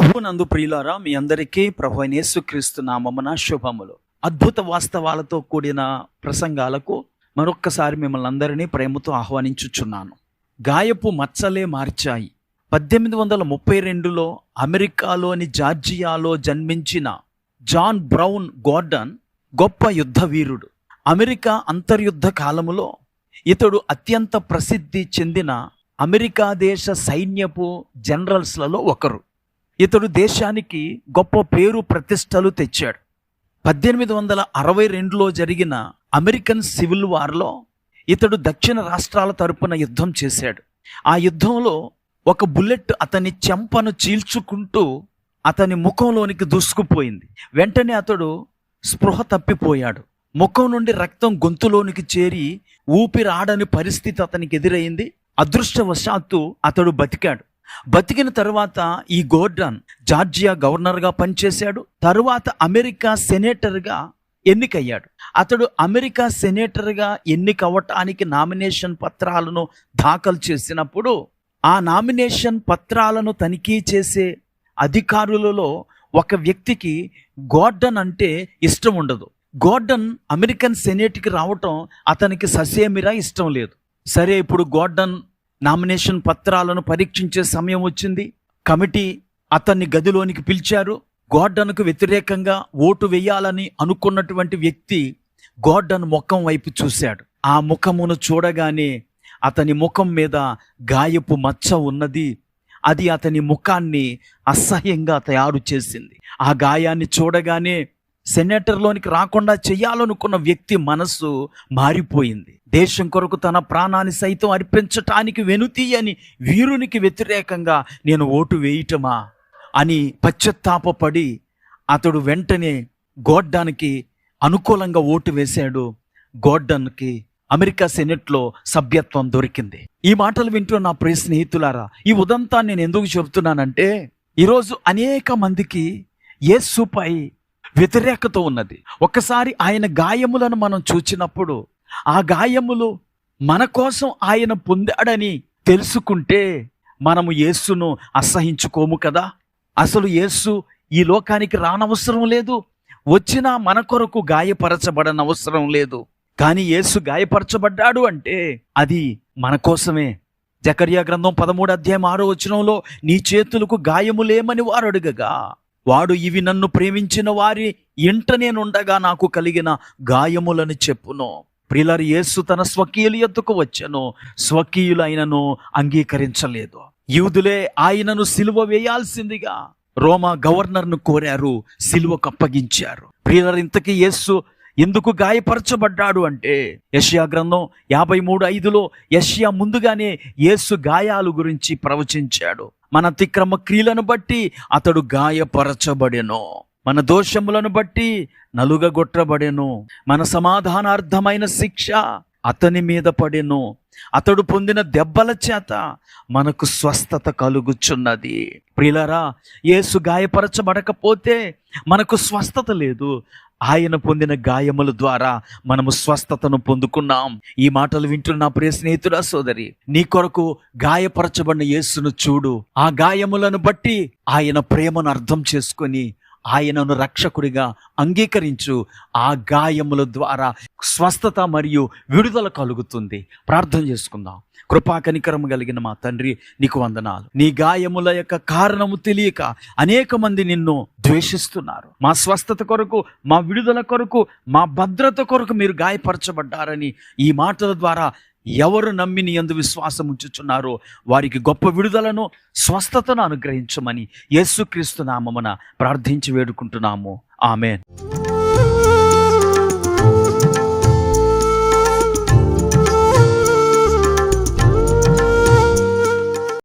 ప్రభువునందు ప్రియులారా, మీ అందరికీ ప్రభు అయిన యేసుక్రీస్తు నామమున శుభములు. అద్భుత వాస్తవాలతో కూడిన ప్రసంగాలకు మరొక్కసారి మిమ్మల్ని అందరినీ ప్రేమతో ఆహ్వానించుచున్నాను. గాయపు మచ్చలే మార్చాయి. 1832లో అమెరికాలోని జార్జియాలో జన్మించిన జాన్ బ్రౌన్ గార్డన్ గొప్ప యుద్ధ వీరుడు. అమెరికా అంతర్యుద్ధ కాలములో ఇతడు అత్యంత ప్రసిద్ధి చెందిన అమెరికా దేశ సైన్యపు జనరల్స్లలో ఒకరు. ఇతడు దేశానికి గొప్ప పేరు ప్రతిష్టలు తెచ్చాడు. 1862లో జరిగిన అమెరికన్ సివిల్ వార్లో ఇతడు దక్షిణ రాష్ట్రాల తరపున యుద్ధం చేశాడు. ఆ యుద్ధంలో ఒక బుల్లెట్ అతని చెంపను చీల్చుకుంటూ అతని ముఖంలోనికి దూసుకుపోయింది. వెంటనే అతడు స్పృహ తప్పిపోయాడు. ముఖం నుండి రక్తం గొంతులోనికి చేరి ఊపిరాడని పరిస్థితి అతనికి ఎదురైంది. అదృష్టవశాత్తు అతడు బతికాడు. బతికిన తరువాత ఈ గార్డన్ జార్జియా గవర్నర్గా పనిచేశాడు. తరువాత అమెరికా సెనేటర్గా ఎన్నికయ్యాడు. అతడు అమెరికా సెనేటర్గా ఎన్నికవ్వటానికి నామినేషన్ పత్రాలను దాఖలు చేసినప్పుడు ఆ నామినేషన్ పత్రాలను తనిఖీ చేసే అధికారులలో ఒక వ్యక్తికి గార్డన్ అంటే ఇష్టం ఉండదు. గార్డన్ అమెరికన్ సెనేట్కి రావటం అతనికి ససేమిరా ఇష్టం లేదు. సరే, ఇప్పుడు గార్డన్ నామినేషన్ పత్రాలను పరీక్షించే సమయం వచ్చింది. కమిటీ అతన్ని గదిలోనికి పిలిచారు. గార్డన్కు వ్యతిరేకంగా ఓటు వేయాలని అనుకున్నటువంటి వ్యక్తి గార్డన్ ముఖం వైపు చూశాడు. ఆ ముఖమును చూడగానే అతని ముఖం మీద గాయపు మచ్చ ఉన్నది. అది అతని ముఖాన్ని అసహ్యంగా తయారు చేసింది. ఆ గాయాన్ని చూడగానే సెనేటర్లోనికి రాకుండా చేయాలనుకున్న వ్యక్తి మనసు మారిపోయింది. దేశం కొరకు తన ప్రాణాన్ని సైతం అర్పించటానికి వెనుతీయని వీరునికి వ్యతిరేకంగా నేను ఓటు వేయటమా అని పశ్చాత్తాపపడి అతడు వెంటనే గార్డన్కి అనుకూలంగా ఓటు వేశాడు. గార్డన్కి అమెరికా సెనెట్లో సభ్యత్వం దొరికింది. ఈ మాటలు వింటూ నా ప్రియ స్నేహితులారా, ఈ ఉదంతా నేను ఎందుకు చెబుతున్నానంటే, ఈరోజు అనేక మందికి యేసుపై వ్యతిరేకత ఉన్నది. ఒకసారి ఆయన గాయములను మనం చూచినప్పుడు ఆ గాయములు మన కోసం ఆయన పొందాడని తెలుసుకుంటే మనము యేసును అసహించుకోము కదా. అసలు యేసు ఈ లోకానికి రానవసరం లేదు, వచ్చినా మన కొరకు గాయపరచబడనవసరం లేదు. కానీ యేసు గాయపరచబడ్డాడు అంటే అది మన కోసమే. జకర్యా గ్రంథం 13:6 నీ చేతులకు గాయములేమని వారు అడుగగా వాడు, ఇవి నన్ను ప్రేమించిన వారి ఇంట నేనుండగా నాకు కలిగిన గాయములను చెప్పును. ప్రియులారా, యేసు తన స్వకీయుల యొద్దకు వచ్చెను, స్వకీయులైనను అంగీకరించలేదు. యూదులే ఆయనను సిలువ వేయాల్సిందిగా రోమా గవర్నర్ను కోరారు, సిలువకు అప్పగించారు. ప్రియులారా, ఇంతకీ యేసు ఎందుకు గాయపరచబడ్డాడు అంటే, యెషయా గ్రంథం 53:5 యెషయా ముందుగానే యేసు గాయాలు గురించి ప్రవచించాడు. మన అతిక్రమ క్రియలను బట్టి అతడు గాయపరచబడెను, మన దోషములను బట్టి నలుగగొట్టబడెను, మన సమాధానార్థమైన శిక్ష అతని మీద పడెను, అతడు పొందిన దెబ్బల చేత మనకు స్వస్థత కలుగుచున్నది. ప్రియులారా, యేసు గాయపరచబడకపోతే మనకు స్వస్థత లేదు. ఆయన పొందిన గాయముల ద్వారా మనము స్వస్థతను పొందుకున్నాం. ఈ మాటలు వింటున్న ప్రియ స్నేహితుడా, సోదరి, నీ కొరకు గాయపరచబడిన యేసును చూడు. ఆ గాయములను బట్టి ఆయన ప్రేమను అర్థం చేసుకొని ఆయనను రక్షకుడిగా అంగీకరించు. ఆ గాయముల ద్వారా స్వస్థత మరియు విడుదల కలుగుతుంది. ప్రార్థన చేసుకుందాం. కృపా కనికరము కలిగిన మా తండ్రి, నీకు వందనాలు. నీ గాయముల యొక్క కారణము తెలియక అనేక మంది నిన్ను ద్వేషిస్తున్నారు. మా స్వస్థత కొరకు, మా విడుదల కొరకు, మా భద్రత కొరకు మీరు గాయపరచబడ్డారని ఈ మాటల ద్వారా ఎవరు నమ్మి నీ యందు విశ్వాసం ఉంచుచున్నారో వారికి గొప్ప విడుదలను, స్వస్థతను అనుగ్రహించమని యేసుక్రీస్తు నామమున ప్రార్థించి వేడుకుంటున్నాము. ఆమేన్.